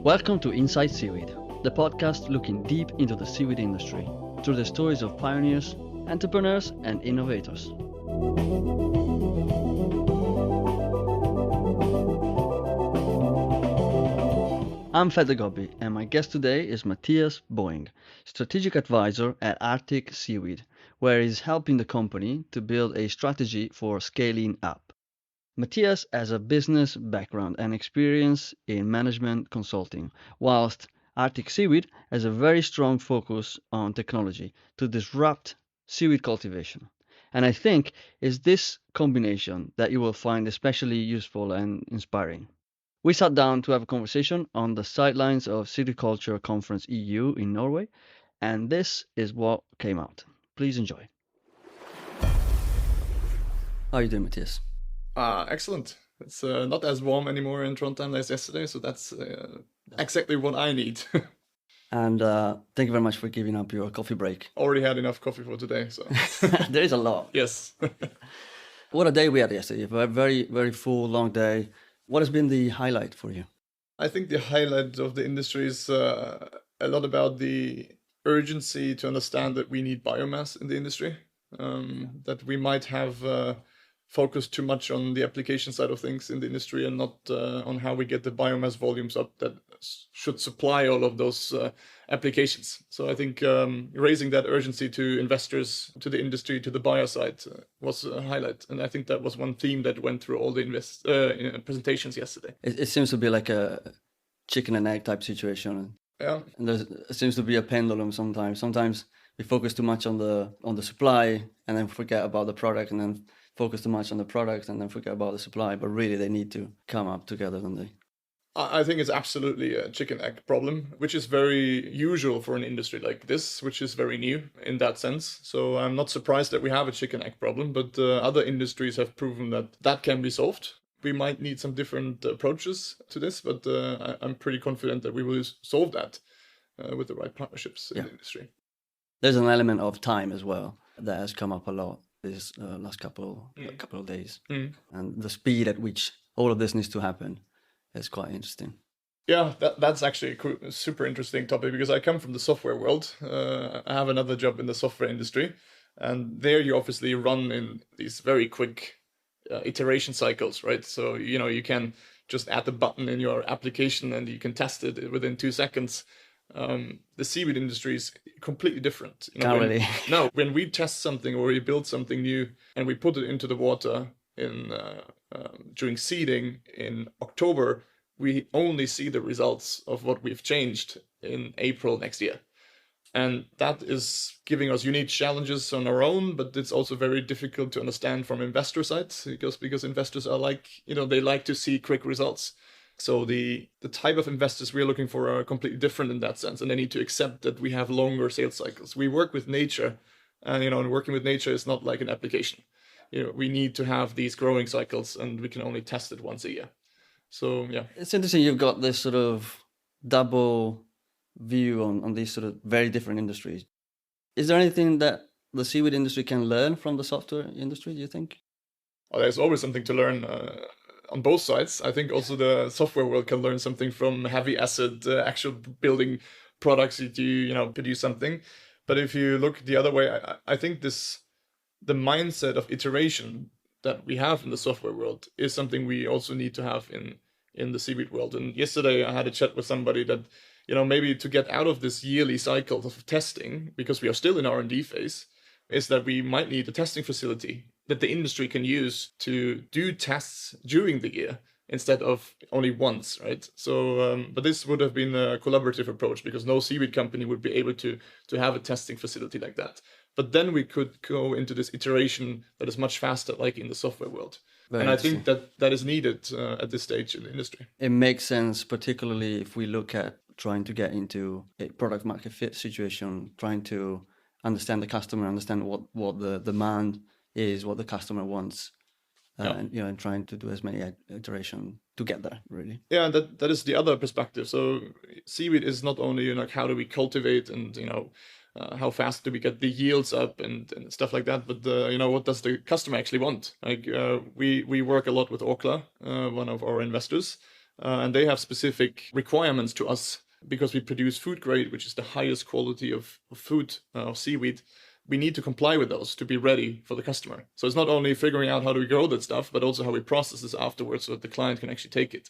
Welcome to Inside Seaweed, the podcast looking deep into the seaweed industry through the stories of pioneers, entrepreneurs, and innovators. I'm Fede Gobbi, and my guest today is Matthias Boeing, strategic advisor at Arctic Seaweed, where he's helping the company to build a strategy for scaling up. Matthias has a business background and experience in management consulting, whilst Arctic Seaweed has a very strong focus on technology to disrupt seaweed cultivation. And I think it's this combination that you will find especially useful and inspiring. We sat down to have a conversation on the sidelines of Seagriculture Conference EU in Norway, and this is what came out. Please enjoy. How are you doing, Matthias? Excellent. It's not as warm anymore in Trondheim as yesterday, so that's exactly what I need. And thank you very much for giving up your coffee break. Already had enough coffee for today, so. There is a lot. Yes. What a day we had yesterday. A very, very full, long day. What has been the highlight for you? I think the highlight of the industry is a lot about the urgency to understand that we need biomass in the industry, that we might have focused too much on the application side of things in the industry and not on how we get the biomass volumes up that should supply all of those applications. So I think raising that urgency to investors, to the industry, to the buyer side was a highlight. And I think that was one theme that went through all the presentations yesterday. It seems to be like a chicken and egg type situation. Yeah. And there seems to be a pendulum sometimes. Sometimes we focus too much on the supply and then forget about the product, and then focus too much on the product and then forget about the supply. But really, they need to come up together, don't they? I think it's absolutely a chicken egg problem, which is very usual for an industry like this, which is very new in that sense. So I'm not surprised that we have a chicken egg problem, but other industries have proven that that can be solved. We might need some different approaches to this, but I'm pretty confident that we will solve that with the right partnerships in the industry. There's an element of time as well that has come up a lot this last couple of days. And the speed at which all of this needs to happen is quite interesting. Yeah, that's actually a super interesting topic, because I come from the software world. I have another job in the software industry, and there you obviously run in these very quick iteration cycles, right? So, you can just add the button in your application and you can test it within 2 seconds. The seaweed industry is completely different. Can't really. No, when we test something or we build something new and we put it into the water during seeding in October, we only see the results of what we've changed in April next year. And that is giving us unique challenges on our own, but it's also very difficult to understand from investor sides, because investors are like, they like to see quick results. So the type of investors we're looking for are completely different in that sense, and they need to accept that we have longer sales cycles. We work with nature, and working with nature is not like an application. We need to have these growing cycles, and we can only test it once a year. So yeah, it's interesting. You've got this sort of double view on these sort of very different industries. Is there anything that the seaweed industry can learn from the software industry, do you think? Well, there's always something to learn on both sides. I think also the software world can learn something from heavy asset actual building products to produce something. But if you look the other way, I think the mindset of iteration that we have in the software world is something we also need to have in the seaweed world. And yesterday I had a chat with somebody that maybe to get out of this yearly cycle of testing, because we are still in R&D phase, is that we might need a testing facility that the industry can use to do tests during the year instead of only once, right? So, but this would have been a collaborative approach, because no seaweed company would be able to have a testing facility like that. But then we could go into this iteration that is much faster, like in the software world. And I think that is needed at this stage in the industry. It makes sense, particularly if we look at trying to get into a product market fit situation, trying to understand the customer, understand what the demand is, what the customer wants, and trying to do as many iterations to get there, really. Yeah, that is the other perspective. So seaweed is not only how do we cultivate and how fast do we get the yields up and stuff like that, but what does the customer actually want? Like we work a lot with Orkla, one of our investors, and they have specific requirements to us because we produce food grade, which is the highest quality of food, of seaweed. We need to comply with those to be ready for the customer. So it's not only figuring out how do we grow that stuff, but also how we process this afterwards so that the client can actually take it.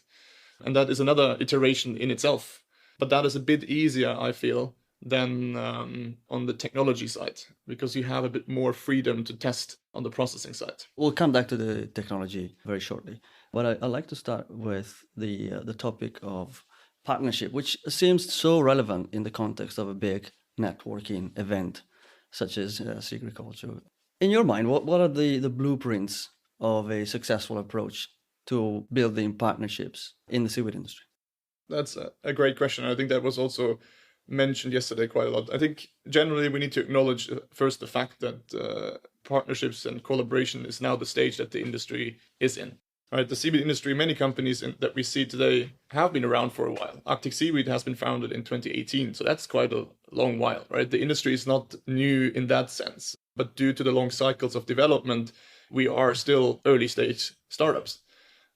And that is another iteration in itself. But that is a bit easier, I feel, than on the technology side, because you have a bit more freedom to test on the processing side. We'll come back to the technology very shortly. But I'd like to start with the topic of partnership, which seems so relevant in the context of a big networking event such as Seagriculture. In your mind, what are the blueprints of a successful approach to building partnerships in the seaweed industry? That's a great question. I think that was also mentioned yesterday quite a lot. I think generally we need to acknowledge first the fact that partnerships and collaboration is now the stage that the industry is in. Right, the seaweed industry, many companies that we see today have been around for a while. Arctic Seaweed has been founded in 2018, so that's quite a long while, right? The industry is not new in that sense, but due to the long cycles of development, we are still early stage startups.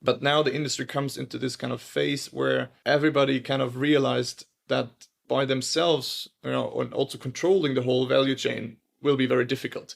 But now the industry comes into this kind of phase where everybody kind of realized that by themselves, and also controlling the whole value chain will be very difficult.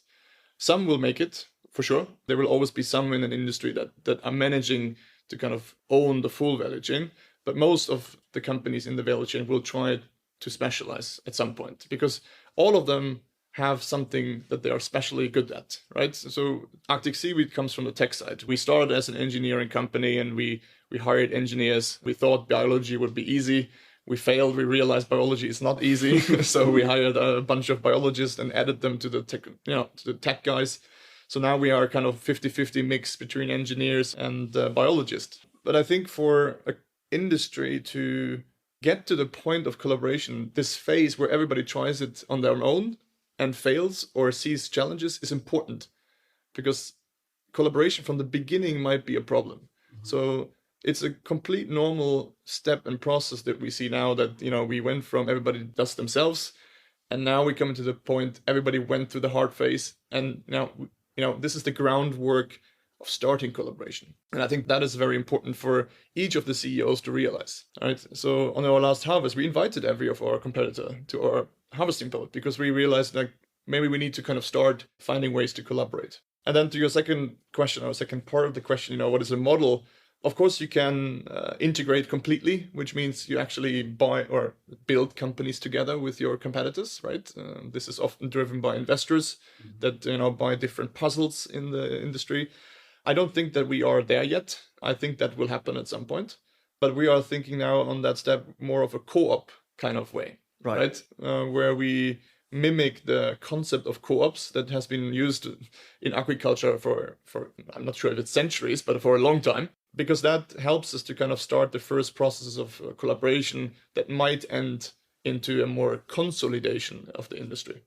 Some will make it, for sure. There will always be some in an industry that are managing to kind of own the full value chain. But most of the companies in the value chain will try to specialize at some point, because all of them have something that they are especially good at, right? So Arctic Seaweed comes from the tech side. We started as an engineering company and we hired engineers. We thought biology would be easy. We failed. We realized biology is not easy. So we hired a bunch of biologists and added them to the tech, to the tech guys. So now we are kind of 50-50 mix between engineers and biologists. But I think for an industry to get to the point of collaboration, this phase where everybody tries it on their own and fails or sees challenges is important, because collaboration from the beginning might be a problem. Mm-hmm. So it's a complete normal step and process that we see now that, we went from everybody does themselves, and now we come to the point everybody went through the hard phase, and now, this is the groundwork of starting collaboration. And I think that is very important for each of the CEOs to realize, right? So on our last harvest, we invited every of our competitor to our harvesting boat because we realized that maybe we need to kind of start finding ways to collaborate. And then to your second question, or second part of the question, what is a model? Of course, you can integrate completely, which means you actually buy or build companies together with your competitors, right? This is often driven by investors that buy different puzzles in the industry. I don't think that we are there yet. I think that will happen at some point, but we are thinking now on that step more of a co-op kind of way, right? Where we mimic the concept of co-ops that has been used in agriculture for I'm not sure if it's centuries, but for a long time, because that helps us to kind of start the first processes of collaboration that might end into a more consolidation of the industry.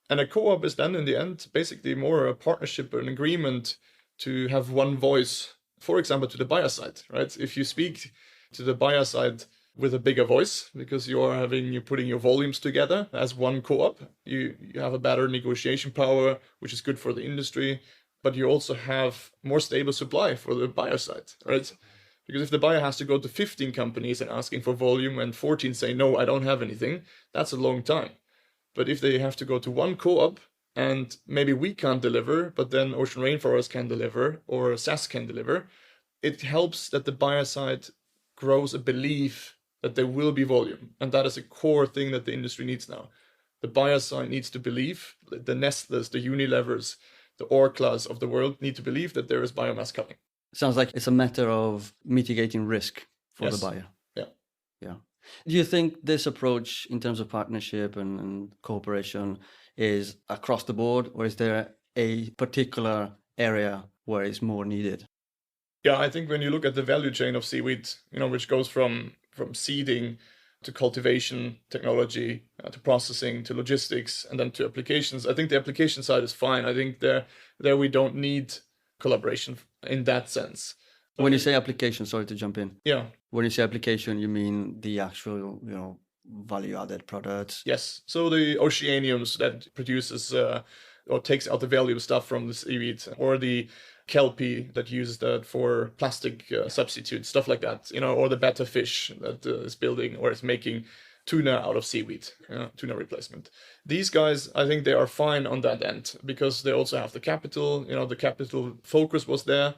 And a co-op is then in the end basically more a partnership or an agreement to have one voice, for example, to the buyer side, right? If you speak to the buyer side with a bigger voice, because you're putting your volumes together as one co-op, you have a better negotiation power, which is good for the industry, but you also have more stable supply for the buyer side, right? Because if the buyer has to go to 15 companies and asking for volume and 14 say, no, I don't have anything, that's a long time. But if they have to go to one co-op and maybe we can't deliver, but then Ocean Rainforest can deliver or SaaS can deliver, it helps that the buyer side grows a belief that there will be volume. And that is a core thing that the industry needs now. The buyer side needs to believe, the Nestlers, the Unilevers, the Orklas of the world need to believe that there is biomass coming. Sounds like it's a matter of mitigating risk for the buyer. Yeah. Do you think this approach in terms of partnership and cooperation is across the board, or is there a particular area where it's more needed? Yeah, I think when you look at the value chain of seaweed, which goes from seeding to cultivation technology, to processing, to logistics, and then to applications, I think the application side is fine. I think there we don't need collaboration in that sense. When you say application, sorry to jump in. Yeah. When you say application, you mean the actual, value-added products? Yes. So the oceaniums that produces or takes out the value stuff from the seaweed, or the kelpie that uses that for plastic substitutes, stuff like that, or the better fish that is building or is making tuna out of seaweed, tuna replacement. These guys, I think they are fine on that end because they also have the capital, the capital focus was there.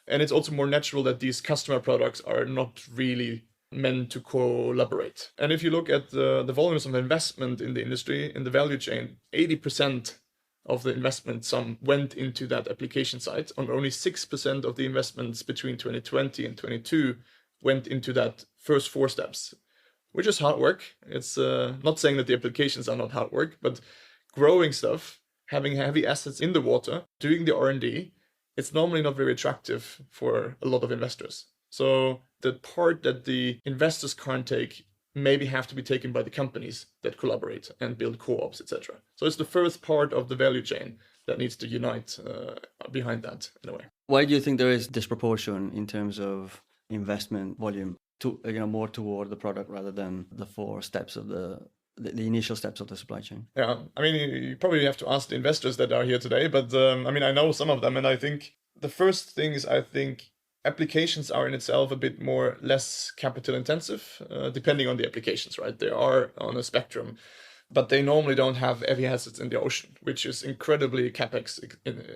And it's also more natural that these customer products are not really meant to collaborate. And if you look at the volumes of investment in the industry, in the value chain, 80% of the investment sum went into that application side, and only 6% of the investments between 2020 and 22 went into that first 4 steps, which is hard work. It's not saying that the applications are not hard work, but growing stuff, having heavy assets in the water, doing the R&D, it's normally not very attractive for a lot of investors. So the part that the investors can't take maybe have to be taken by the companies that collaborate and build co-ops, etc. So it's the first part of the value chain that needs to unite behind that in a way. Why do you think there is disproportion in terms of investment volume to more toward the product rather than the 4 steps of the initial steps of the supply chain? Yeah, I mean, you probably have to ask the investors that are here today, but I know some of them, and I think the first thing is applications are in itself a bit less capital intensive, depending on the applications, right? They are on a spectrum, but they normally don't have heavy assets in the ocean, which is incredibly capex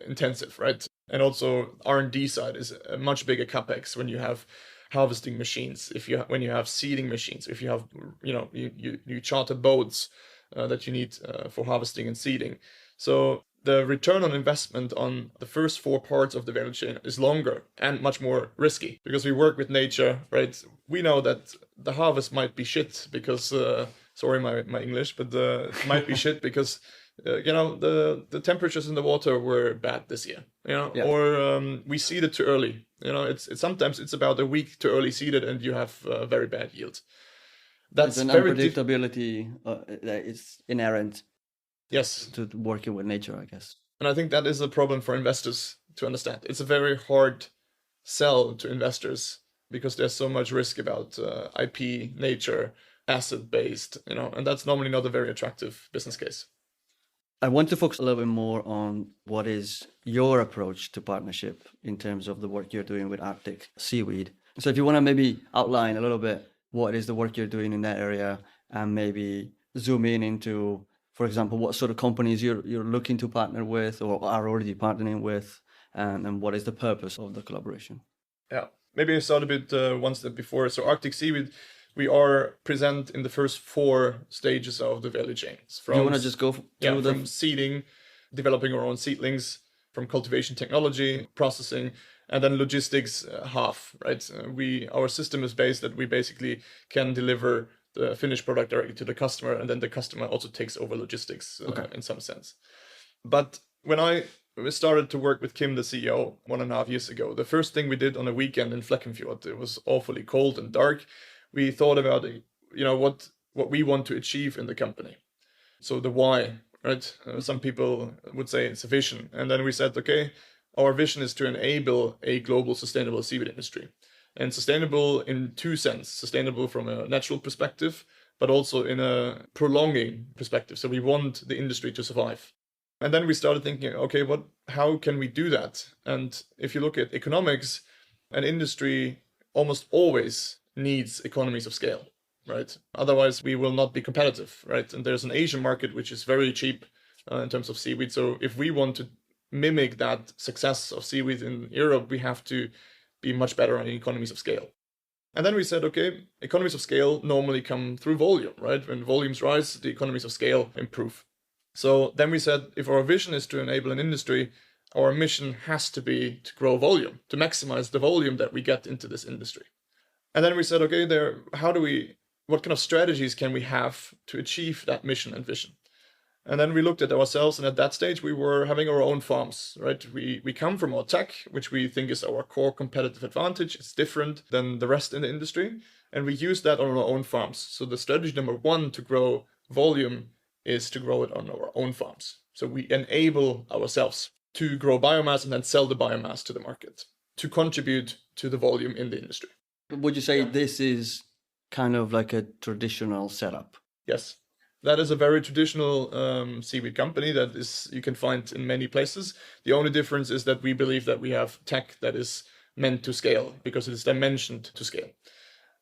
intensive, right? And also R&D side is a much bigger capex when you have harvesting machines, when you have seeding machines, if you have you charter boats that you need for harvesting and seeding. So the return on investment on the first 4 parts of the value chain is longer and much more risky because we work with nature, right? We know that the harvest might be shit because sorry my English, but it might be shit because the temperatures in the water were bad this year, or we seeded too early. It's sometimes it's about a week too early seeded and you have very bad yield. That's an unpredictability that is inherent. Yes, to working with nature, I guess. And I think that is a problem for investors to understand. It's a very hard sell to investors because there's so much risk about IP, nature, asset-based, and that's normally not a very attractive business case. I want to focus a little bit more on what is your approach to partnership in terms of the work you're doing with Arctic Seaweed. So if you want to maybe outline a little bit what is the work you're doing in that area and maybe zoom in into, for example, what sort of companies you're looking to partner with or are already partnering with, and what is the purpose of the collaboration? Yeah, maybe I start a bit one step before. So Arctic Seaweed, we are present in the first 4 stages of the value chains. Do you want to just go through them? From seeding, developing our own seedlings, from cultivation technology, processing, and then logistics half, right? Our system is based that we basically can deliver the finished product directly to the customer, and then the customer also takes over logistics in some sense. But when I started to work with Kim, the CEO, 1.5 years ago, the first thing we did on a weekend in Fleckenfjord, it was awfully cold and dark. We thought about, what we want to achieve in the company. So the why, right? Some people would say it's a vision. And then we said, okay, our vision is to enable a global sustainable seaweed industry. And sustainable in 2 senses, sustainable from a natural perspective, but also in a prolonging perspective. So we want the industry to survive. And then we started thinking, okay, how can we do that? And if you look at economics, an industry almost always needs economies of scale, right? Otherwise, we will not be competitive, right? And there's an Asian market which is very cheap in terms of seaweed. So if we want to mimic that success of seaweed in Europe, we have to be much better on economies of scale. And then we said, okay, economies of scale normally come through volume, right? When volumes rise, the economies of scale improve. So then we said, if our vision is to enable an industry, our mission has to be to grow volume, to maximize the volume that we get into this industry. And then we said, okay, what kind of strategies can we have to achieve that mission and vision? And then we looked at ourselves, and at that stage, we were having our own farms, right? We come from our tech, which we think is our core competitive advantage. It's different than the rest in the industry, and we use that on our own farms. So the strategy number 1 to grow volume is to grow it on our own farms. So we enable ourselves to grow biomass and then sell the biomass to the market to contribute to the volume in the industry. Would you say this is kind of like a traditional setup? Yes. That is a very traditional seaweed company that is you can find in many places. The only difference is that we believe that we have tech that is meant to scale because it is dimensioned to scale.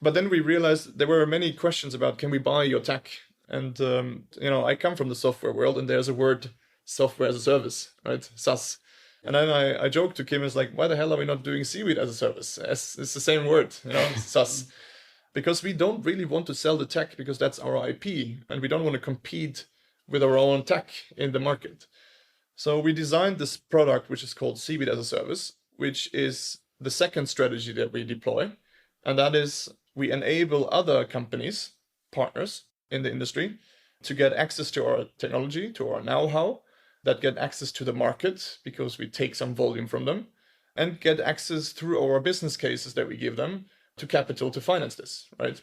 But then we realized there were many questions about, can we buy your tech? And I come from the software world, and there's a word, software as a service, right? SaaS. And then I joked to Kim, it's like, why the hell are we not doing seaweed as a service? It's the same word, SaaS. Because we don't really want to sell the tech because that's our IP, and we don't want to compete with our own tech in the market. So we designed this product, which is called Seaweed as a Service, which is the second strategy that we deploy. And that is we enable other companies, partners in the industry, to get access to our technology, to our know-how, that get access to the market because we take some volume from them, and get access through our business cases that we give them to capital to finance this, right?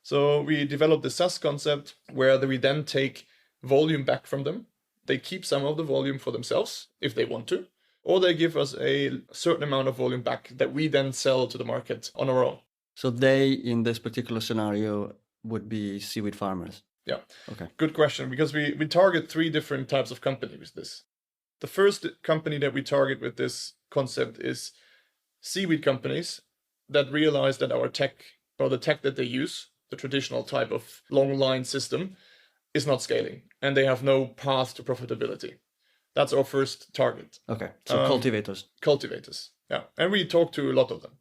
So we developed the SaaS concept where we then take volume back from them. They keep some of the volume for themselves if they want to, or they give us a certain amount of volume back that we then sell to the market on our own. So they, in this particular scenario, would be seaweed farmers. Yeah. Okay. Good question, because we target 3 different types of company with this. The first company that we target with this concept is seaweed companies that realize that our tech, or the tech that they use, the traditional type of long line system, is not scaling, and they have no path to profitability. That's our first target. Okay. So cultivators. Cultivators, yeah. And we talk to a lot of them.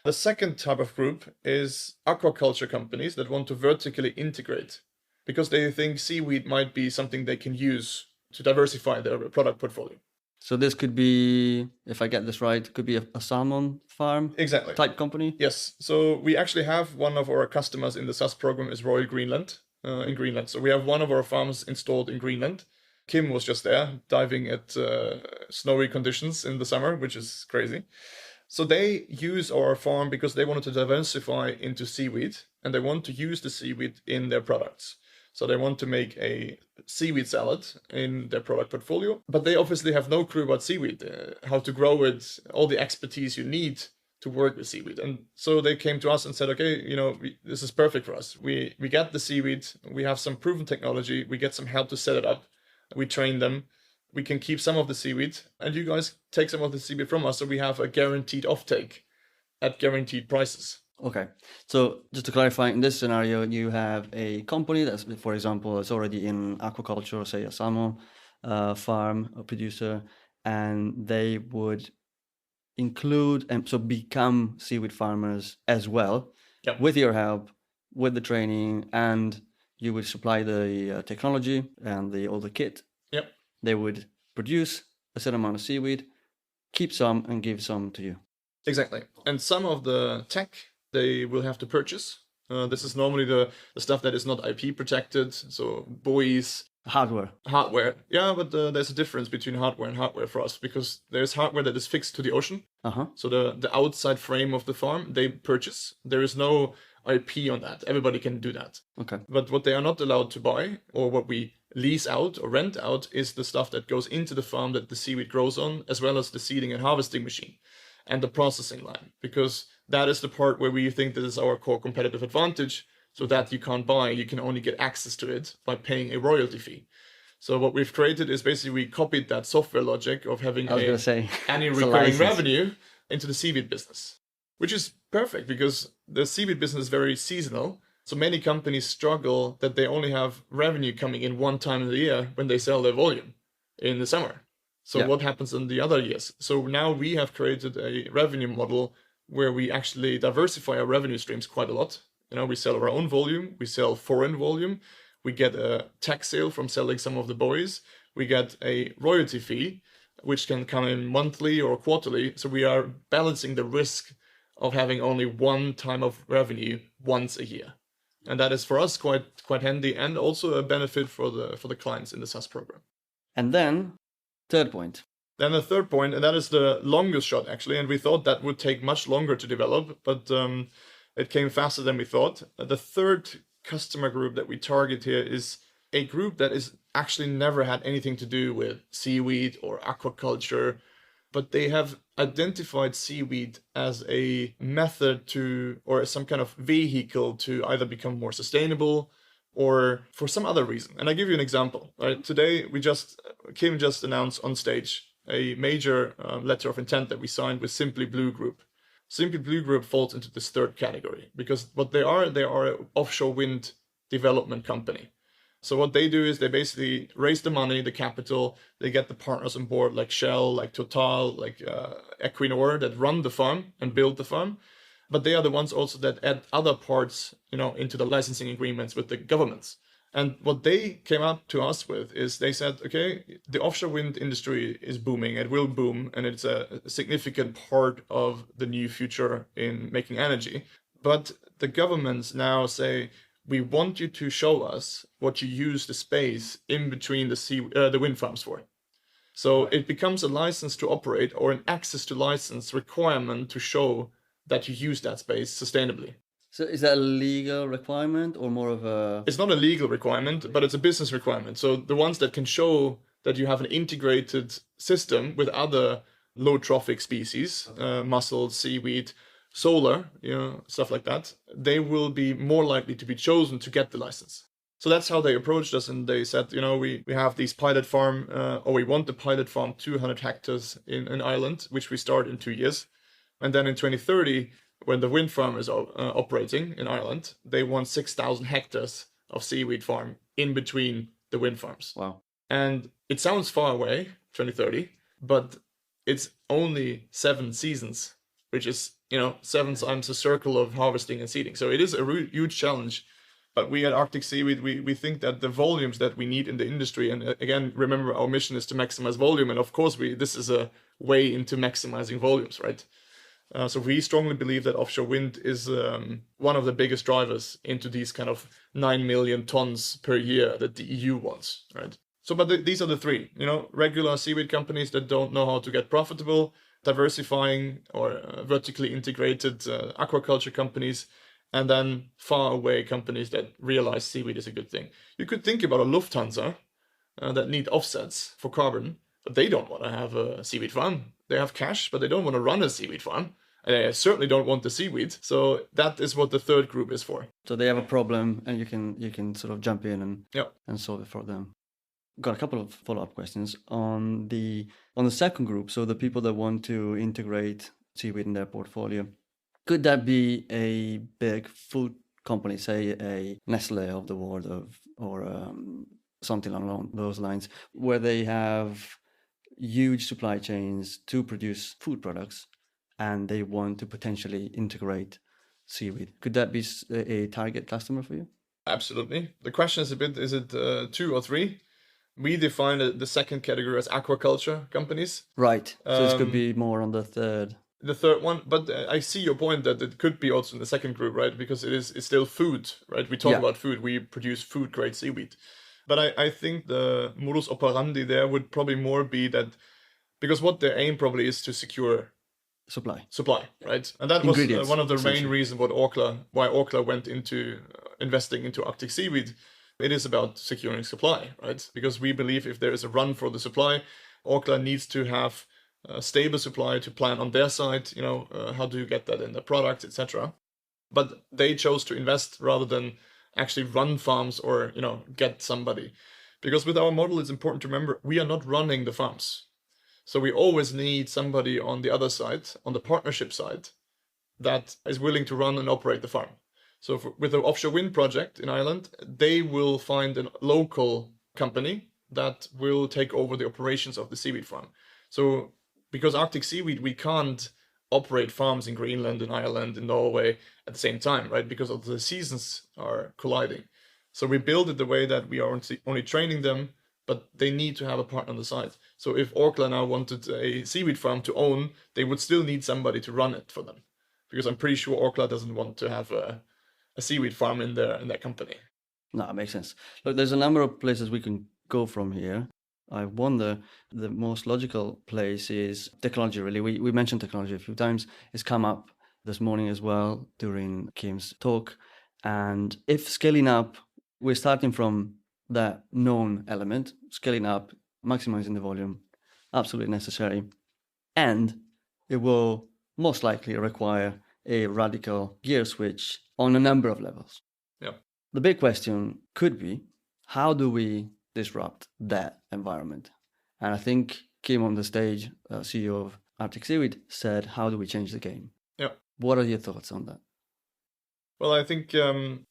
The second type of group is aquaculture companies that want to vertically integrate because they think seaweed might be something they can use to diversify their product portfolio. So this could be, if I get this right, could be a salmon farm Exactly. type company? Yes. So we actually have one of our customers in the SaaS program is Royal Greenland in Greenland. So we have one of our farms installed in Greenland. Kim was just there diving at snowy conditions in the summer, which is crazy. So they use our farm because they wanted to diversify into seaweed, and they want to use the seaweed in their products. So they want to make a seaweed salad in their product portfolio, but they obviously have no clue about seaweed, how to grow it, all the expertise you need to work with seaweed. And so they came to us and said, okay, this is perfect for us. We get the seaweed, we have some proven technology, we get some help to set it up, we train them, we can keep some of the seaweed, and you guys take some of the seaweed from us, so we have a guaranteed offtake at guaranteed prices. Okay. So just to clarify, in this scenario, you have a company that's, for example, is already in aquaculture, say a salmon farm or producer, and they would include and so become seaweed farmers as well. Yep. With your help, with the training, and you would supply the technology and all the kit. Yep. They would produce a certain amount of seaweed, keep some, and give some to you. Exactly. And some of the tech they will have to purchase. This is normally the stuff that is not IP protected, so buoys. Hardware. Yeah, but there's a difference between hardware and hardware for us, because there's hardware that is fixed to the ocean. So the outside frame of the farm, they purchase. There is no IP on that. Everybody can do that. Okay. But what they are not allowed to buy, or what we lease out or rent out, is the stuff that goes into the farm that the seaweed grows on, as well as the seeding and harvesting machine and the processing line, because that is the part where we think that is our core competitive advantage. So that you can't buy, you can only get access to it by paying a royalty fee. So what we've created is basically we copied that software logic of having any recurring revenue into the seaweed business, which is perfect because the seaweed business is very seasonal. So many companies struggle that they only have revenue coming in one time of the year when they sell their volume in the summer. So what happens in the other years? So now we have created a revenue model where we actually diversify our revenue streams quite a lot. We sell our own volume, we sell foreign volume, we get a tax sale from selling some of the buoys, we get a royalty fee, which can come in monthly or quarterly. So we are balancing the risk of having only one time of revenue once a year. And that is for us quite handy, and also a benefit for the clients in the SaaS program. And then, third point. Then the third point, and that is the longest shot actually, and we thought that would take much longer to develop, but it came faster than we thought. The third customer group that we target here is a group that is actually never had anything to do with seaweed or aquaculture, but they have identified seaweed as a method to, or some kind of vehicle to either become more sustainable or for some other reason. And I give you an example. Right? Today, Kim just announced on stage a major letter of intent that we signed with Simply Blue Group. Simply Blue Group falls into this third category because what they are an offshore wind development company. So what they do is they basically raise the money, the capital, they get the partners on board like Shell, like Total, like Equinor that run the farm and build the farm. But they are the ones also that add other parts, into the licensing agreements with the governments. And what they came up to us with is they said, okay, the offshore wind industry is booming, it will boom, and it's a significant part of the new future in making energy. But the governments now say, we want you to show us what you use the space in between the wind farms for. So it becomes a license to operate or an access to license requirement to show that you use that space sustainably. So is that a legal requirement or more of a... It's not a legal requirement, but it's a business requirement. So the ones that can show that you have an integrated system with other low trophic species, mussels, seaweed, solar, stuff like that, they will be more likely to be chosen to get the license. So that's how they approached us, and they said, we have these pilot farm, or we want the pilot farm 200 hectares in Ireland, which we start in 2 years. And then in 2030, when the wind farm is operating in Ireland, they want 6,000 hectares of seaweed farm in between the wind farms. Wow. And it sounds far away, 2030, but it's only 7 seasons, which is, 7 times a circle of harvesting and seeding. So it is a huge challenge. But we at Arctic Seaweed, we think that the volumes that we need in the industry, and again, remember our mission is to maximize volume. And of course, this is a way into maximizing volumes, right? So we strongly believe that offshore wind is one of the biggest drivers into these kind of 9 million tons per year that the EU wants, right? So, but these are the three, regular seaweed companies that don't know how to get profitable, diversifying or vertically integrated aquaculture companies, and then far away companies that realize seaweed is a good thing. You could think about a Lufthansa that need offsets for carbon, but they don't want to have a seaweed farm. They have cash, but they don't want to run a seaweed farm. And they certainly don't want the seaweed. So that is what the third group is for. So they have a problem, and you can sort of jump in and solve it for them. Got a couple of follow-up questions on the second group. So the people that want to integrate seaweed in their portfolio, could that be a big food company, say a Nestle of the world, or something along those lines, where they have huge supply chains to produce food products, and they want to potentially integrate seaweed? Could that be a target customer for you? Absolutely. The question is is it 2 or 3? We define the second category as aquaculture companies. Right. So this could be more on the third. The third one, but I see your point that it could be also in the second group, right? Because it's still food, right? We talk about food. We produce food-grade seaweed. But I think the modus operandi there would probably more be that, because what their aim probably is to secure supply, right? And that was one of the main reasons why Orkla went into investing into Arctic Seaweed. It is about securing supply, right? Because we believe if there is a run for the supply, Orkla needs to have a stable supply to plan on their side, how do you get that in the product, etc. But they chose to invest rather than actually run farms or, get somebody. Because with our model, it's important to remember, we are not running the farms. So we always need somebody on the other side, on the partnership side, that is willing to run and operate the farm. So with the offshore wind project in Ireland, they will find a local company that will take over the operations of the seaweed farm. So because Arctic Seaweed, we can't operate farms in Greenland, in Ireland, in Norway at the same time, right? Because of the seasons are colliding. So we build it the way that we are only training them, but they need to have a partner on the side. So if Orkla now wanted a seaweed farm to own, they would still need somebody to run it for them. Because I'm pretty sure Orkla doesn't want to have a seaweed farm in their company. No, it makes sense. Look, there's a number of places we can go from here. I wonder, the most logical place is technology, really. We mentioned technology a few times. It's come up this morning as well during Kim's talk. And if scaling up, we're starting from that known element, scaling up, maximizing the volume, absolutely necessary. And it will most likely require a radical gear switch on a number of levels. Yeah. The big question could be, how do we disrupt that environment? And I think Kim on the stage, CEO of Arctic Seaweed, said, how do we change the game? Yeah. What are your thoughts on that? Well, I think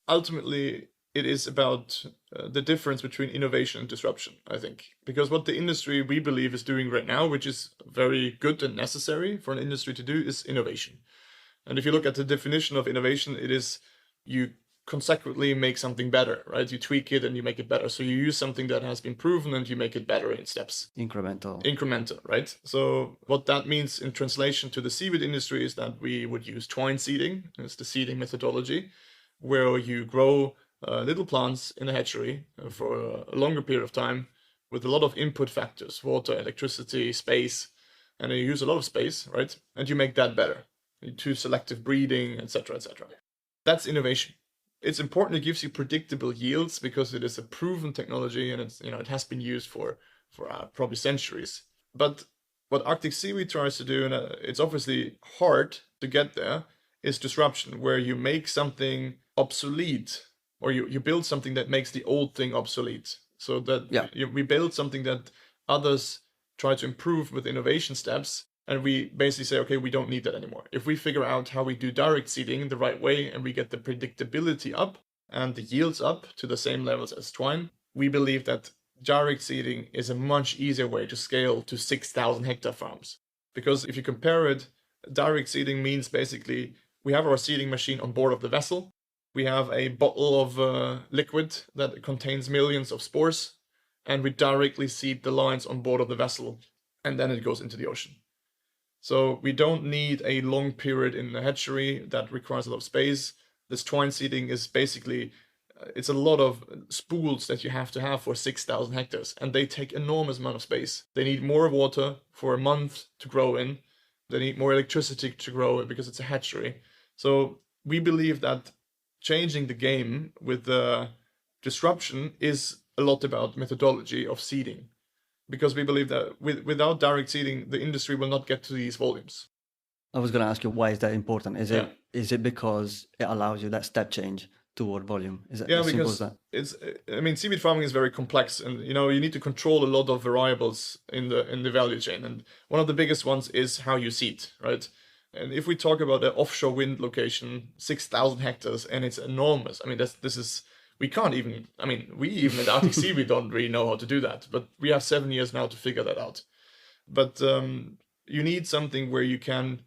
ultimately it is about the difference between innovation and disruption, I think. Because what the industry, we believe, is doing right now, which is very good and necessary for an industry to do, is innovation. And if you look at the definition of innovation, it is you consequently make something better, right? You tweak it and you make it better. So you use something that has been proven and you make it better in steps. Incremental, right? So what that means in translation to the seaweed industry is that we would use twine seeding as the seeding methodology, where you grow little plants in a hatchery for a longer period of time with a lot of input factors, water, electricity, space, and you use a lot of space, right? And you make that better to selective breeding, etc., etc. That's innovation. It's important. It gives you predictable yields because it is a proven technology and it's, it has been used for probably centuries. But what Arctic Seaweed tries to do, and it's obviously hard to get there, is disruption, where you make something obsolete, or you build something that makes the old thing obsolete. So that we build something that others try to improve with innovation steps, and we basically say, okay, we don't need that anymore. If we figure out how we do direct seeding the right way and we get the predictability up and the yields up to the same levels as twine, we believe that direct seeding is a much easier way to scale to 6,000 hectare farms. Because if you compare it, direct seeding means basically we have our seeding machine on board of the vessel. We have a bottle of liquid that contains millions of spores, and we directly seed the lines on board of the vessel, and then it goes into the ocean. So we don't need a long period in the hatchery that requires a lot of space. This twine seeding is basically, it's a lot of spools that you have to have for 6,000 hectares, and they take enormous amount of space. They need more water for a month to grow in. They need more electricity to grow because it's a hatchery. So we believe that changing the game with the disruption is a lot about methodology of seeding. Because we believe that without direct seeding, the industry will not get to these volumes. I was going to ask you, why is that important? Is it because it allows you that step change toward volume? Is it as simple as that? Seaweed farming is very complex, and you need to control a lot of variables in the value chain. And one of the biggest ones is how you seed, right? And if we talk about an offshore wind location, 6,000 hectares, and it's enormous. We can't even, we even at Arctic Sea, we don't really know how to do that, but we have 7 years now to figure that out. But you need something where you can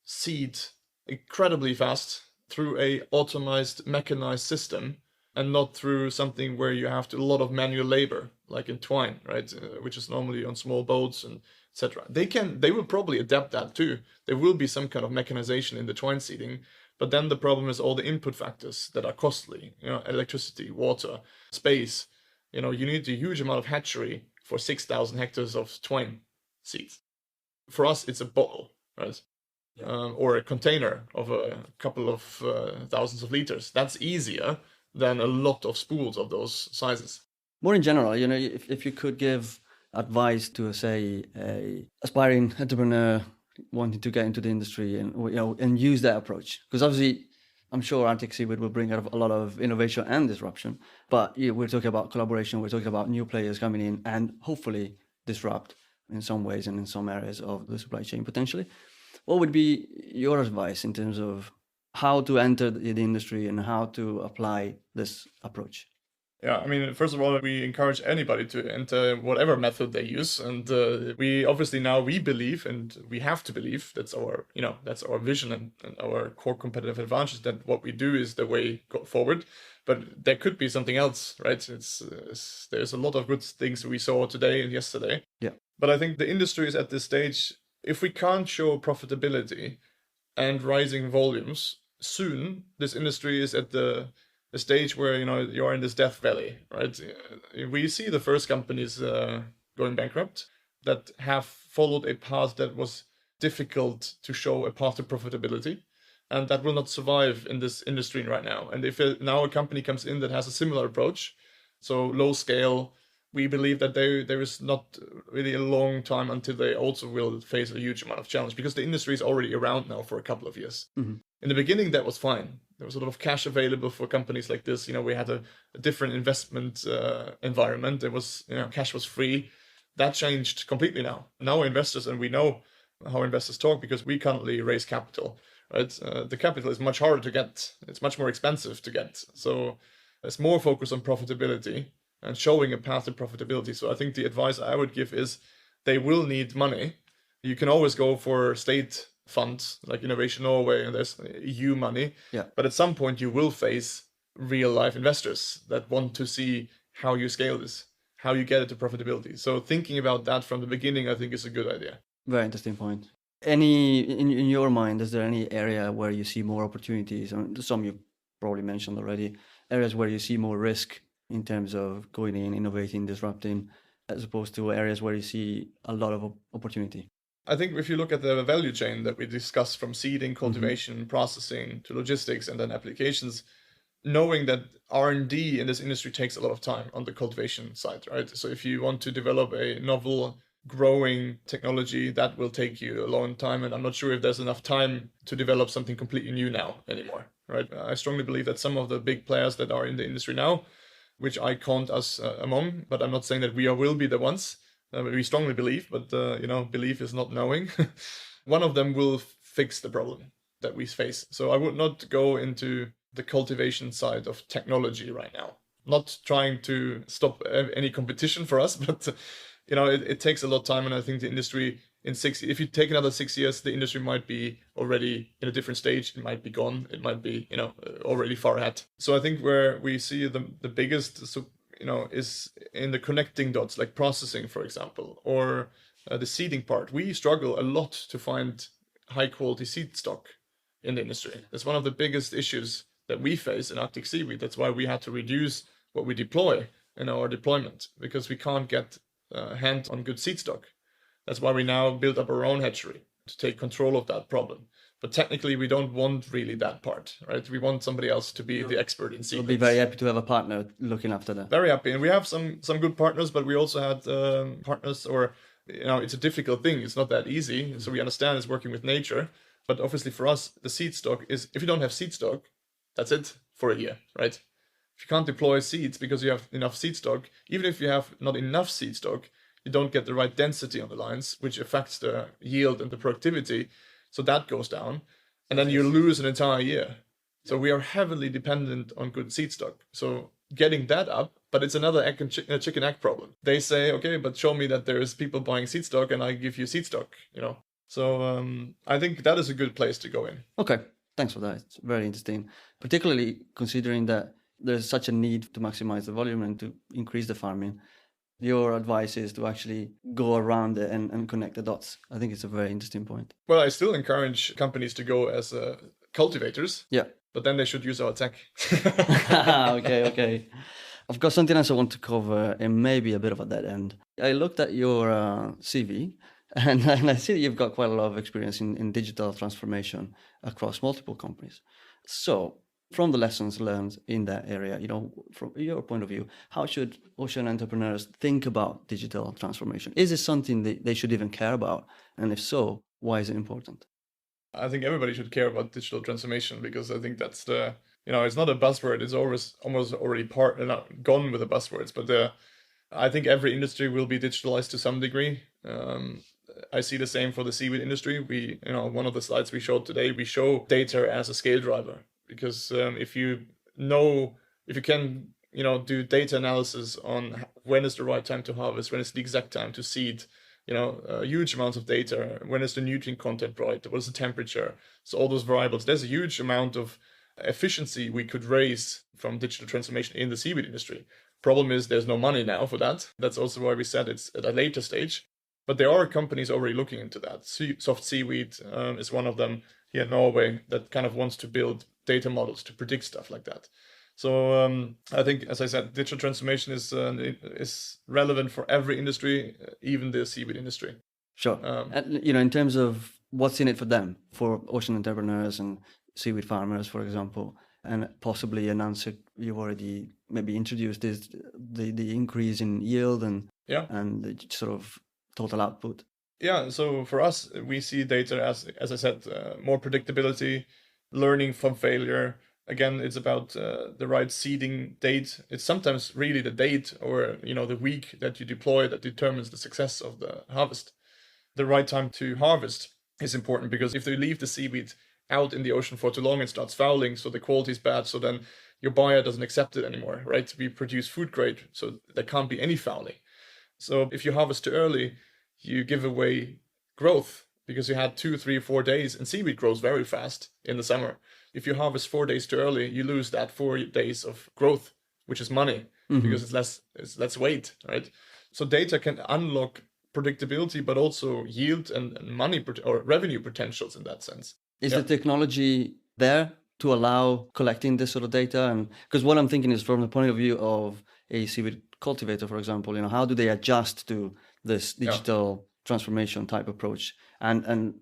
seed incredibly fast through a automized, mechanized system, and not through something where you have to a lot of manual labor, like in twine, right? Which is normally on small boats and etc. They will probably adapt that too. There will be some kind of mechanization in the twine seeding. But then the problem is all the input factors that are costly, electricity, water, space. You need a huge amount of hatchery for 6,000 hectares of twine seeds. For us, it's a bottle, right? Yeah. Or a container of a couple of thousands of liters. That's easier than a lot of spools of those sizes. More in general, if you could give advice to, say, a aspiring entrepreneur wanting to get into the industry and use that approach, because obviously I'm sure Arctic Seaweed will bring out a lot of innovation and disruption, but we're talking about collaboration, we're talking about new players coming in and hopefully disrupt in some ways and in some areas of the supply chain potentially. What would be your advice in terms of how to enter the industry and how to apply this approach? Yeah, first of all, we encourage anybody to enter whatever method they use, and we obviously now we believe, and we have to believe, that's our vision and our core competitive advantage, that what we do is the way go forward. But there could be something else, right? There's a lot of good things we saw today and yesterday. Yeah. But I think the industry is at this stage. If we can't show profitability and rising volumes soon, this industry is at the stage where you're in this death valley, right? We see the first companies going bankrupt that have followed a path that was difficult to show a path to profitability, and that will not survive in this industry right now. And if now a company comes in that has a similar approach, so low scale, we believe that there is not really a long time until they also will face a huge amount of challenge, because the industry is already around now for a couple of years. Mm-hmm. In the beginning, that was fine. There was a lot of cash available for companies like this. We had a different investment environment. It was, cash was free. That changed completely now. Now investors, and we know how investors talk because we currently raise capital, right? The capital is much harder to get. It's much more expensive to get. So there's more focus on profitability and showing a path to profitability. So I think the advice I would give is they will need money. You can always go for state funds like Innovation Norway and there's EU money. Yeah. But at some point you will face real life investors that want to see how you scale this, how you get it to profitability. So thinking about that from the beginning, I think is a good idea. Very interesting point. In your mind, is there any area where you see more opportunities? Some you probably mentioned already, areas where you see more risk in terms of going in, innovating, disrupting, as opposed to areas where you see a lot of opportunity? I think if you look at the value chain that we discussed from seeding, cultivation, processing to logistics and then applications, knowing that R&D in this industry takes a lot of time on the cultivation side, right? So if you want to develop a novel growing technology, that will take you a long time. And I'm not sure if there's enough time to develop something completely new now anymore, right? I strongly believe that some of the big players that are in the industry now, which I count us among, but I'm not saying that we will be the ones. We strongly believe, but belief is not knowing. One of them will fix the problem that we face. So I would not go into the cultivation side of technology right now. Not trying to stop any competition for us, but it takes a lot of time, and I think the industry if you take another 6 years, the industry might be already in a different stage. It might be gone. It might be already far ahead. So I think where we see the biggest is in the connecting dots, like processing, for example, or the seeding part. We struggle a lot to find high quality seed stock in the industry. That's one of the biggest issues that we face in Arctic Seaweed. That's why we had to reduce what we deploy in our deployment, because we can't get hand on good seed stock. That's why we now build up our own hatchery to take control of that problem. But technically, we don't want really that part, right? We want somebody else to be the expert in seedlings. We'll be very happy to have a partner looking after that. Very happy. And we have some good partners, but we also had partners, or, it's a difficult thing. It's not that easy. So we understand it's working with nature. But obviously for us, the seed stock is, if you don't have seed stock, that's it for a year, right? If you can't deploy seeds because you have enough seed stock, even if you have not enough seed stock, you don't get the right density on the lines, which affects the yield and the productivity. So that goes down, and then you lose an entire year. So we are heavily dependent on good seed stock. So getting that up, but it's another chicken egg problem. They say, okay, but show me that there's people buying seed stock and I give you seed stock, So I think that is a good place to go in. Okay, thanks for that. It's very interesting, particularly considering that there's such a need to maximize the volume and to increase the farming. Your advice is to actually go around it and connect the dots. I think it's a very interesting point. Well, I still encourage companies to go as cultivators. Yeah. But then they should use our tech. Okay. I've got something else I want to cover, and maybe a bit of a dead end. I looked at your CV, and I see that you've got quite a lot of experience in digital transformation across multiple companies. So, from the lessons learned in that area, from your point of view, how should ocean entrepreneurs think about digital transformation? Is it something that they should even care about? And if so, why is it important? I think everybody should care about digital transformation, because I think that's it's not a buzzword. It's almost already gone with the buzzwords. But I think every industry will be digitalized to some degree. I see the same for the seaweed industry. We, one of the slides we showed today, we show data as a scale driver. Because if you can, do data analysis on when is the right time to harvest, when is the exact time to seed, huge amounts of data, when is the nutrient content right, what is the temperature, so all those variables, there's a huge amount of efficiency we could raise from digital transformation in the seaweed industry. Problem is there's no money now for that. That's also why we said it's at a later stage. But there are companies already looking into that. Soft Seaweed is one of them here in Norway that kind of wants to build data models to predict stuff like that. So I think, as I said, digital transformation is relevant for every industry, even the seaweed industry. Sure. And, in terms of what's in it for them, for ocean entrepreneurs and seaweed farmers, for example, and possibly an answer you've already maybe introduced is the increase in yield and the sort of total output. Yeah. So for us, we see data as I said, more predictability, learning from failure, Again, it's about the right seeding date. It's sometimes really the date or the week that you deploy that determines the success of the harvest. The right time to harvest is important, because if they leave the seaweed out in the ocean for too long, it starts fouling, so the quality is bad, so then your buyer doesn't accept it anymore, right? We produce food grade, so there can't be any fouling. So if you harvest too early, you give away growth, because you had 2, 3, 4 days, and seaweed grows very fast in the summer. If you harvest 4 days too early, you lose that 4 days of growth, which is money, because it's less weight, right? So data can unlock predictability, but also yield and money or revenue potentials in that sense. Is the technology there to allow collecting this sort of data? And because what I'm thinking is from the point of view of a seaweed cultivator, for example, how do they adjust to this digital transformation type approach? And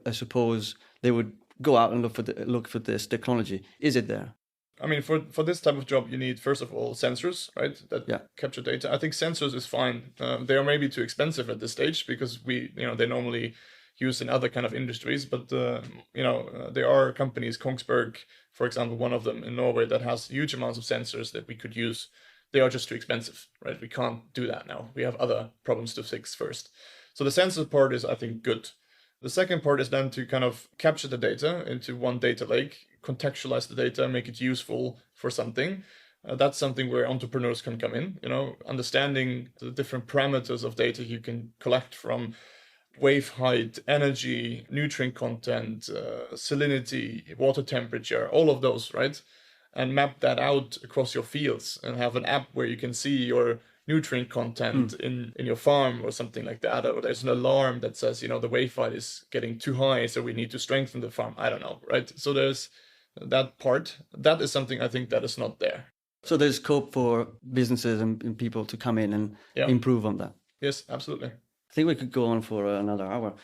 I suppose they would go out and look for this technology. Is it there? I mean, for this type of job, you need, first of all, sensors, right? That capture data. I think sensors is fine. They are maybe too expensive at this stage, because they normally used in other kind of industries, but there are companies, Kongsberg, for example, one of them in Norway, that has huge amounts of sensors that we could use. They are just too expensive, right? We can't do that now. We have other problems to fix first. So the sensor part is, I think, good. The second part is then to kind of capture the data into one data lake, contextualize the data, make it useful for something. That's something where entrepreneurs can come in, understanding the different parameters of data you can collect from wave height, energy, nutrient content, salinity, water temperature, all of those, right? And map that out across your fields and have an app where you can see your nutrient content in your farm or something like that. Or there's an alarm that says, the wave height is getting too high, so we need to strengthen the farm. I don't know, right? So there's that part. That is something I think that is not there. So there's scope for businesses and people to come in and improve on that. Yes, absolutely. I think we could go on for another hour.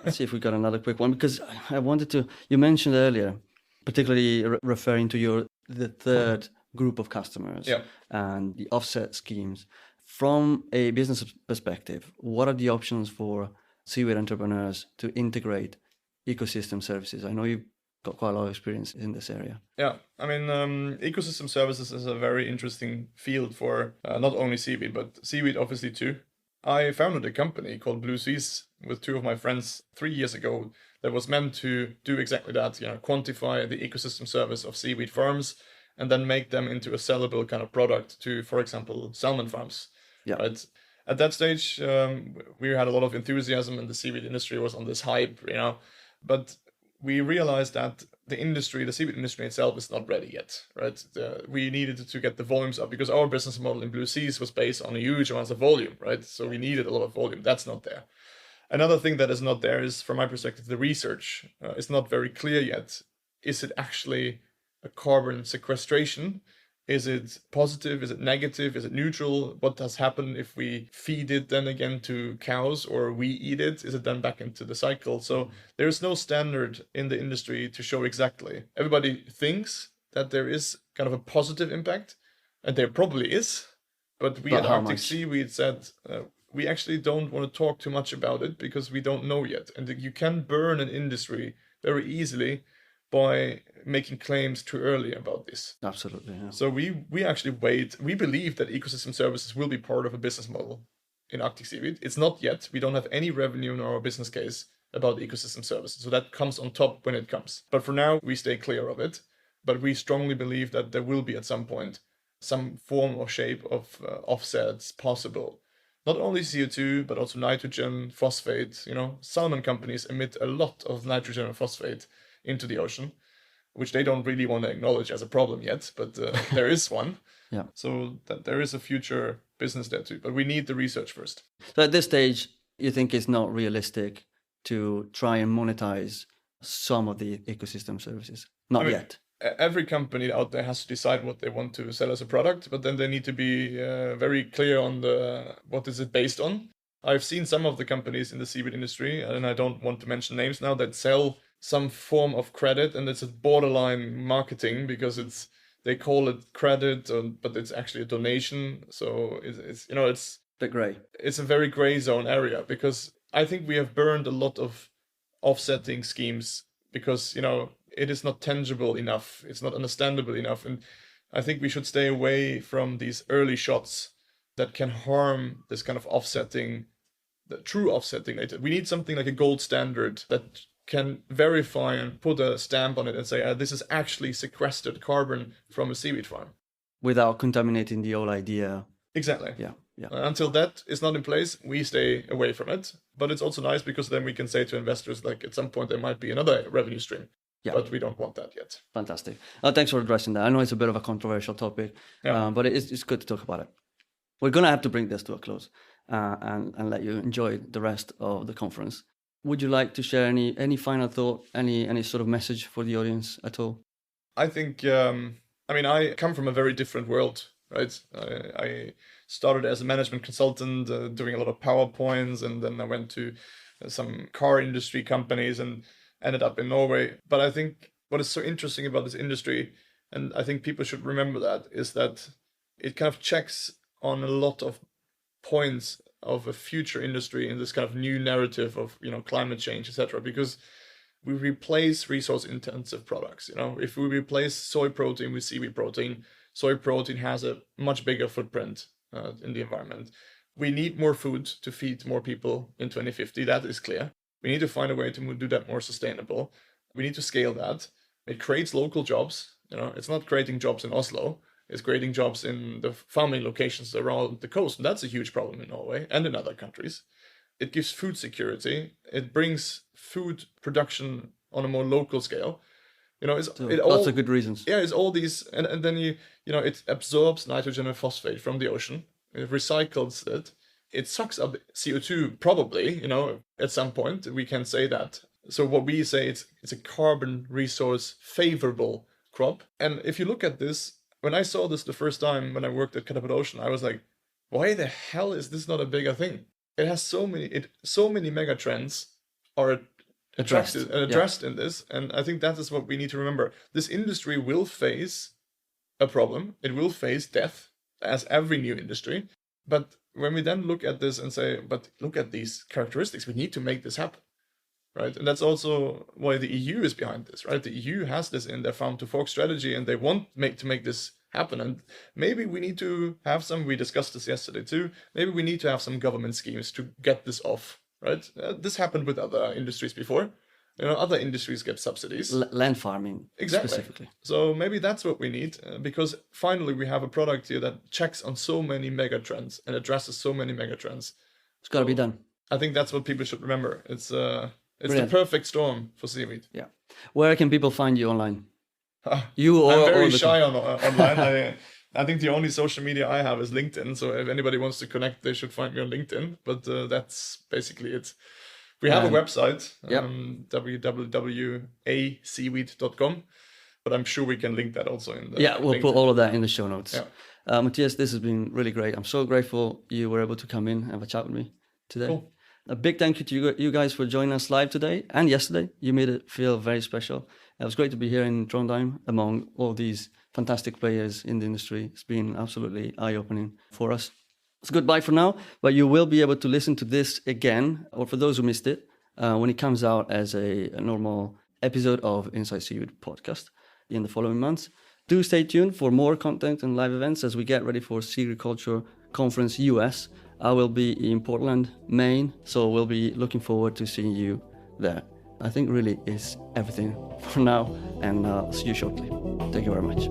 Let's see if we got another quick one, because I wanted to, you mentioned earlier, particularly referring to the third group of customers and the offset schemes. From a business perspective, what are the options for seaweed entrepreneurs to integrate ecosystem services? I know you've got quite a lot of experience in this area. Yeah, I mean, ecosystem services is a very interesting field for not only seaweed, but seaweed obviously too. I founded a company called Blue Seas with 2 of my friends 3 years ago that was meant to do exactly that, quantify the ecosystem service of seaweed farms and then make them into a sellable kind of product to, for example, salmon farms. Yeah. Right? At that stage, we had a lot of enthusiasm and the seaweed industry was on this hype, but we realized that the seaweed industry itself is not ready yet, right? We needed to get the volumes up because our business model in Blue Seas was based on a huge amount of volume, right? So we needed a lot of volume. That's not there. Another thing that is not there is, from my perspective, the research is not very clear yet. Is it actually a carbon sequestration? Is it positive? Is it negative? Is it neutral? What does happen if we feed it then again to cows or we eat it? Is it then back into the cycle? So there's no standard in the industry to show exactly. Everybody thinks that there is kind of a positive impact, and there probably is. But we at Arctic Seaweed said we actually don't want to talk too much about it because we don't know yet. And you can burn an industry very easily by making claims too early about this. Absolutely. Yeah. So we actually wait. We believe that ecosystem services will be part of a business model in Arctic Seaweed. It's not yet. We don't have any revenue in our business case about ecosystem services. So that comes on top when it comes. But for now, we stay clear of it. But we strongly believe that there will be at some point some form or shape of offsets possible. Not only CO2, but also nitrogen, phosphate. Salmon companies emit a lot of nitrogen and phosphate into the ocean, which they don't really want to acknowledge as a problem yet, but there is one. Yeah. So that there is a future business there too, but we need the research first. So at this stage, you think it's not realistic to try and monetize some of the ecosystem services? Not yet. Every company out there has to decide what they want to sell as a product, but then they need to be very clear on what is it based on. I've seen some of the companies in the seaweed industry, and I don't want to mention names now, that sell some form of credit, and it's a borderline marketing because they call it credit, but it's actually a donation. So it's the gray. It's a very gray zone area because I think we have burned a lot of offsetting schemes because it is not tangible enough. It's not understandable enough. And I think we should stay away from these early shots that can harm this kind of offsetting, the true offsetting data. We need something like a gold standard that can verify and put a stamp on it and say, this is actually sequestered carbon from a seaweed farm. Without contaminating the whole idea. Exactly. Yeah. Until that is not in place, we stay away from it. But it's also nice because then we can say to investors, like at some point there might be another revenue stream. Yeah. But we don't want that yet. Fantastic. Thanks for addressing that. I know it's a bit of a controversial topic, but it's good to talk about it. We're going to have to bring this to a close and let you enjoy the rest of the conference. Would you like to share any final thought, any sort of message for the audience at all? I think, I come from a very different world, right? I started as a management consultant, doing a lot of PowerPoints, and then I went to some car industry companies and ended up in Norway. But I think what is so interesting about this industry, and I think people should remember that, is that it kind of checks on a lot of points of a future industry in this kind of new narrative of, climate change, etc. Because we replace resource intensive products. If we replace soy protein with seaweed protein, soy protein has a much bigger footprint in the environment. We need more food to feed more people in 2050. That is clear. We need to find a way to do that more sustainable. We need to scale that. It creates local jobs. It's not creating jobs in Oslo. It's creating jobs in the farming locations around the coast. And that's a huge problem in Norway and in other countries. It gives food security. It brings food production on a more local scale. Lots of good reasons. Yeah, it's all these, and then it absorbs nitrogen and phosphate from the ocean. It recycles it. It sucks up CO2 probably. At some point we can say that. So what we say, it's a carbon resource favorable crop. And if you look at this, when I saw this the first time when I worked at Ocean, I was like, why the hell is this not a bigger thing? It has so many mega trends are addressed in this. And I think that is what we need to remember. This industry will face a problem. It will face death, as every new industry. But when we then look at this and say, but look at these characteristics, we need to make this happen, right? And that's also why the EU is behind this, right? The EU has this in their farm to fork strategy, and they want to make this happen. And maybe we need to have we discussed this yesterday too, maybe we need to have some government schemes to get this off, right? This happened with other industries before. Other industries get subsidies. Land farming, exactly. Specifically. So maybe that's what we need, because finally we have a product here that checks on so many mega trends and addresses so many mega trends. It's got to be done. I think that's what people should remember. It's the perfect storm for seaweed. Yeah. Where can people find you online? I'm very shy online. I think the only social media I have is LinkedIn. So if anybody wants to connect, they should find me on LinkedIn. But that's basically it. We have a website, www.aseaweed.com, but I'm sure we can link that also in the we'll LinkedIn. Put all of that in the show notes. Yeah. Matthias, this has been really great. I'm so grateful you were able to come in and have a chat with me today. Cool. A big thank you to you guys for joining us live today and yesterday. You made it feel very special. It was great to be here in Trondheim among all these fantastic players in the industry. It's been absolutely eye-opening for us. It's goodbye for now, but you will be able to listen to this again, or for those who missed it, when it comes out as a normal episode of Inside Seaweed podcast in the following months. Do stay tuned for more content and live events as we get ready for Seagriculture Conference US. I will be in Portland, Maine, so we'll be looking forward to seeing you there. I think really is everything for now, and see you shortly. Thank you very much.